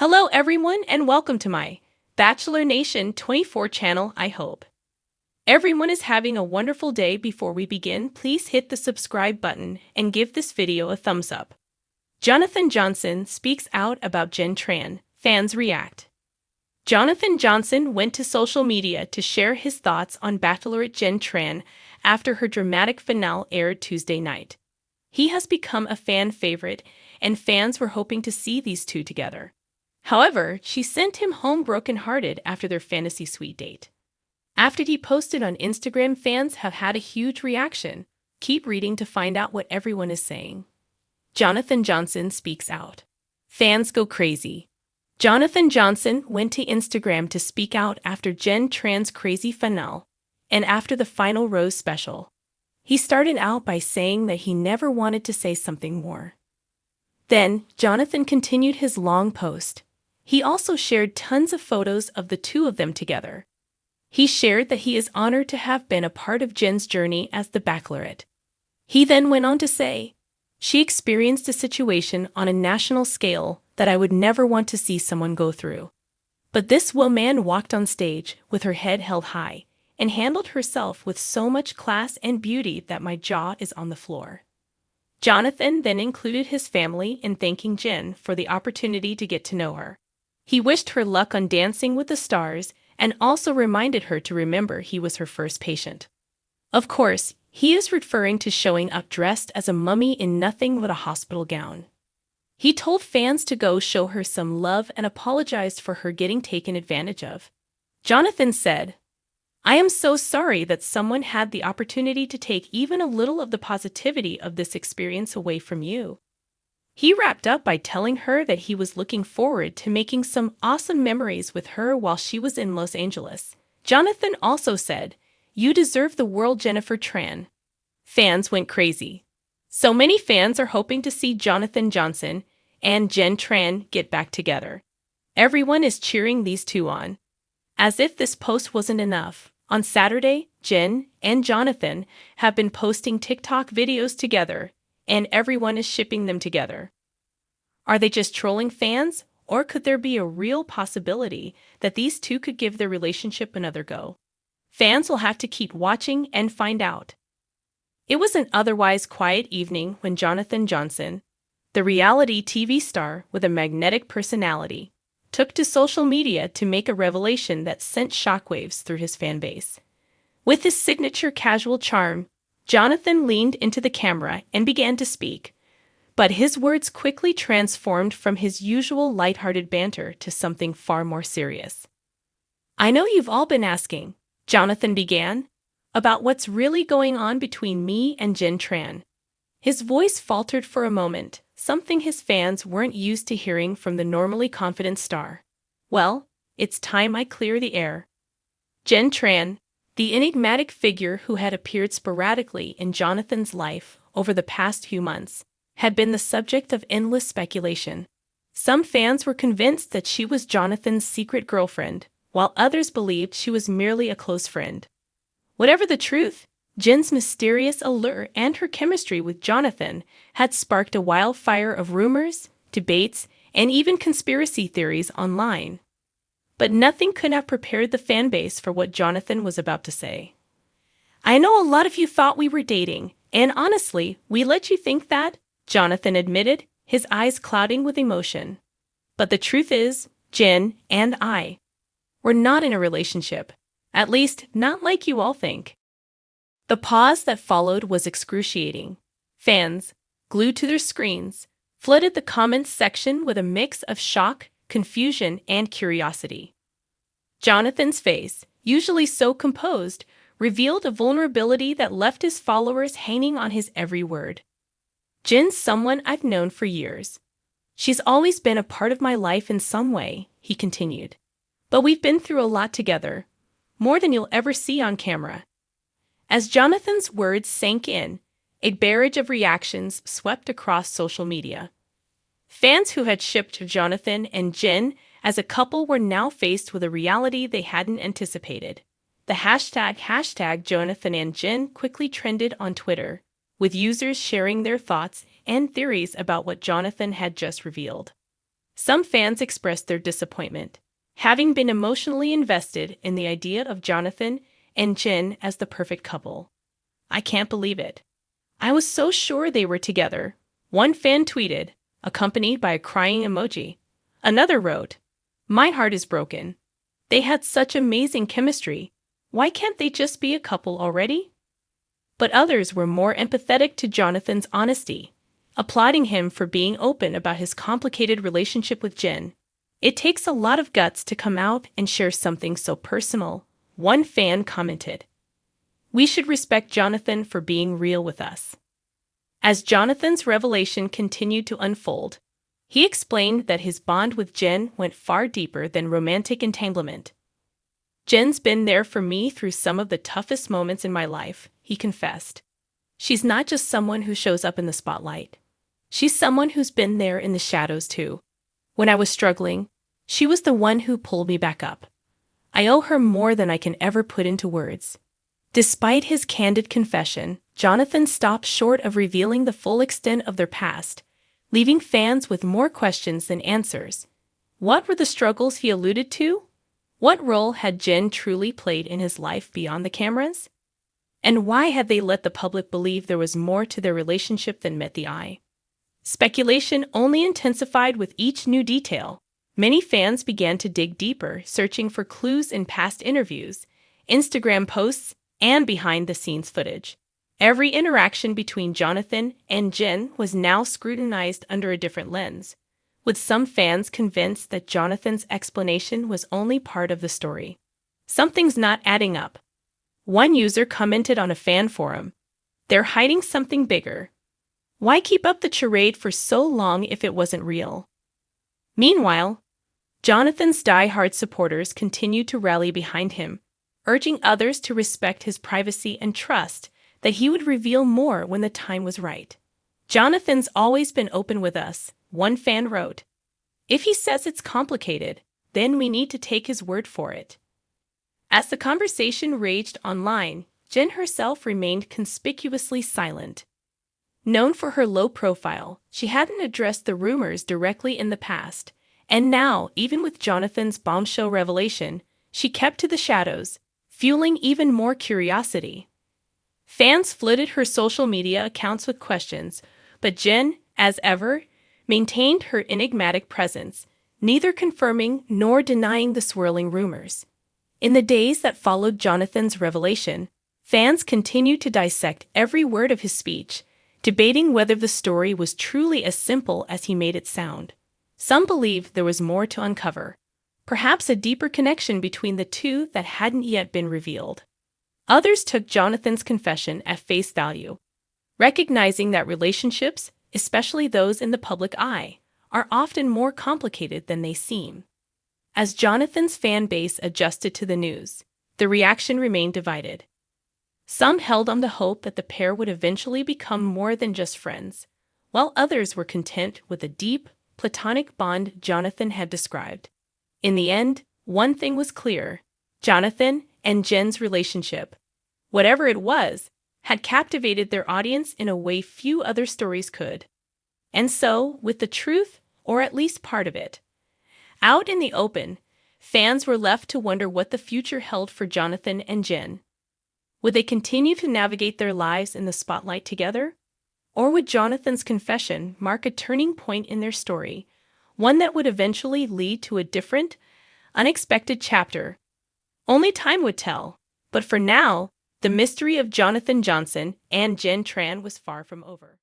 Hello everyone and welcome to my Bachelor Nation 24 channel. I hope everyone is having a wonderful day. Before we begin, please hit the subscribe button and give this video a thumbs up. Jonathon Johnson speaks out about Jenn Tran. Fans react. Jonathon Johnson went to social media to share his thoughts on Bachelorette Jenn Tran after her dramatic finale aired Tuesday night. He has become a fan favorite, and fans were hoping to see these two together. However, she sent him home brokenhearted after their fantasy suite date. After he posted on Instagram, fans have had a huge reaction. Keep reading to find out what everyone is saying. Jonathon Johnson speaks out. Fans go crazy. Jonathon Johnson went to Instagram to speak out after Jenn Tran's crazy finale and after the final rose special. He started out by saying that he never wanted to say something more. Then, Jonathon continued his long post. He also shared tons of photos of the two of them together. He shared that he is honored to have been a part of Jenn's journey as the Bachelorette. He then went on to say, "She experienced a situation on a national scale that I would never want to see someone go through. But this woman walked on stage with her head held high and handled herself with so much class and beauty that my jaw is on the floor." Jonathon then included his family in thanking Jenn for the opportunity to get to know her. He wished her luck on Dancing with the Stars and also reminded her to remember he was her first patient. Of course, he is referring to showing up dressed as a mummy in nothing but a hospital gown. He told fans to go show her some love and apologized for her getting taken advantage of. Jonathon said, "I am so sorry that someone had the opportunity to take even a little of the positivity of this experience away from you." He wrapped up by telling her that he was looking forward to making some awesome memories with her while she was in Los Angeles. Jonathon also said, "You deserve the world, Jennifer Tran." Fans went crazy. So many fans are hoping to see Jonathon Johnson and Jenn Tran get back together. Everyone is cheering these two on. As if this post wasn't enough, on Saturday, Jenn and Jonathon have been posting TikTok videos together, and everyone is shipping them together. Are they just trolling fans, or could there be a real possibility that these two could give their relationship another go? Fans will have to keep watching and find out. It was an otherwise quiet evening when Jonathon Johnson, the reality TV star with a magnetic personality, took to social media to make a revelation that sent shockwaves through his fan base. With his signature casual charm, Jonathon leaned into the camera and began to speak, but his words quickly transformed from his usual lighthearted banter to something far more serious. "I know you've all been asking," Jonathon began, "about what's really going on between me and Jenn Tran." His voice faltered for a moment, something his fans weren't used to hearing from the normally confident star. "Well, it's time I clear the air." Jenn Tran, the enigmatic figure who had appeared sporadically in Jonathon's life over the past few months, had been the subject of endless speculation. Some fans were convinced that she was Jonathon's secret girlfriend, while others believed she was merely a close friend. Whatever the truth, Jenn's mysterious allure and her chemistry with Jonathon had sparked a wildfire of rumors, debates, and even conspiracy theories online. But nothing could have prepared the fanbase for what Jonathon was about to say. "I know a lot of you thought we were dating, and honestly, we let you think that," Jonathon admitted, his eyes clouding with emotion. "But the truth is, Jenn and I, we're not in a relationship. At least, not like you all think." The pause that followed was excruciating. Fans, glued to their screens, flooded the comments section with a mix of shock, confusion, and curiosity. Jonathon's face, usually so composed, revealed a vulnerability that left his followers hanging on his every word. "Jenn's someone I've known for years. She's always been a part of my life in some way," he continued. "But we've been through a lot together, more than you'll ever see on camera." As Jonathon's words sank in, a barrage of reactions swept across social media. Fans who had shipped Jonathon and Jenn as a couple were now faced with a reality they hadn't anticipated. The hashtag Jonathon and Jenn quickly trended on Twitter, with users sharing their thoughts and theories about what Jonathon had just revealed. Some fans expressed their disappointment, having been emotionally invested in the idea of Jonathon and Jenn as the perfect couple. "I can't believe it. I was so sure they were together," one fan tweeted, accompanied by a crying emoji. Another wrote, "My heart is broken. They had such amazing chemistry. Why can't they just be a couple already?" But others were more empathetic to Jonathon's honesty, applauding him for being open about his complicated relationship with Jenn. "It takes a lot of guts to come out and share something so personal," one fan commented. "We should respect Jonathon for being real with us." As Jonathon's revelation continued to unfold, he explained that his bond with Jenn went far deeper than romantic entanglement. "Jenn's been there for me through some of the toughest moments in my life," he confessed. "She's not just someone who shows up in the spotlight. She's someone who's been there in the shadows too. When I was struggling, she was the one who pulled me back up. I owe her more than I can ever put into words." Despite his candid confession, Jonathon stopped short of revealing the full extent of their past, leaving fans with more questions than answers. What were the struggles he alluded to? What role had Jenn truly played in his life beyond the cameras? And why had they let the public believe there was more to their relationship than met the eye? Speculation only intensified with each new detail. Many fans began to dig deeper, searching for clues in past interviews, Instagram posts, and behind-the-scenes footage. Every interaction between Jonathon and Jenn was now scrutinized under a different lens, with some fans convinced that Jonathon's explanation was only part of the story. "Something's not adding up." One user commented on a fan forum, "They're hiding something bigger. Why keep up the charade for so long if it wasn't real?" Meanwhile, Jonathon's die-hard supporters continued to rally behind him, urging others to respect his privacy and trust that he would reveal more when the time was right. "Jonathon's always been open with us," one fan wrote. "If he says it's complicated, then we need to take his word for it." As the conversation raged online, Jenn herself remained conspicuously silent. Known for her low profile, she hadn't addressed the rumors directly in the past, and now, even with Jonathon's bombshell revelation, she kept to the shadows, fueling even more curiosity. Fans flooded her social media accounts with questions, but Jenn, as ever, maintained her enigmatic presence, neither confirming nor denying the swirling rumors. In the days that followed Jonathon's revelation, fans continued to dissect every word of his speech, debating whether the story was truly as simple as he made it sound. Some believed there was more to uncover, perhaps a deeper connection between the two that hadn't yet been revealed. Others took Jonathon's confession at face value, recognizing that relationships, especially those in the public eye, are often more complicated than they seem. As Jonathon's fan base adjusted to the news, the reaction remained divided. Some held on to hope that the pair would eventually become more than just friends, while others were content with the deep, platonic bond Jonathon had described. In the end, one thing was clear: Jonathon and Jenn's relationship, whatever it was, had captivated their audience in a way few other stories could. And so, with the truth, or at least part of it, out in the open, fans were left to wonder what the future held for Jonathon and Jenn. Would they continue to navigate their lives in the spotlight together? Or would Jonathon's confession mark a turning point in their story, one that would eventually lead to a different, unexpected chapter? Only time would tell, but for now, the mystery of Jonathon Johnson and Jenn Tran was far from over.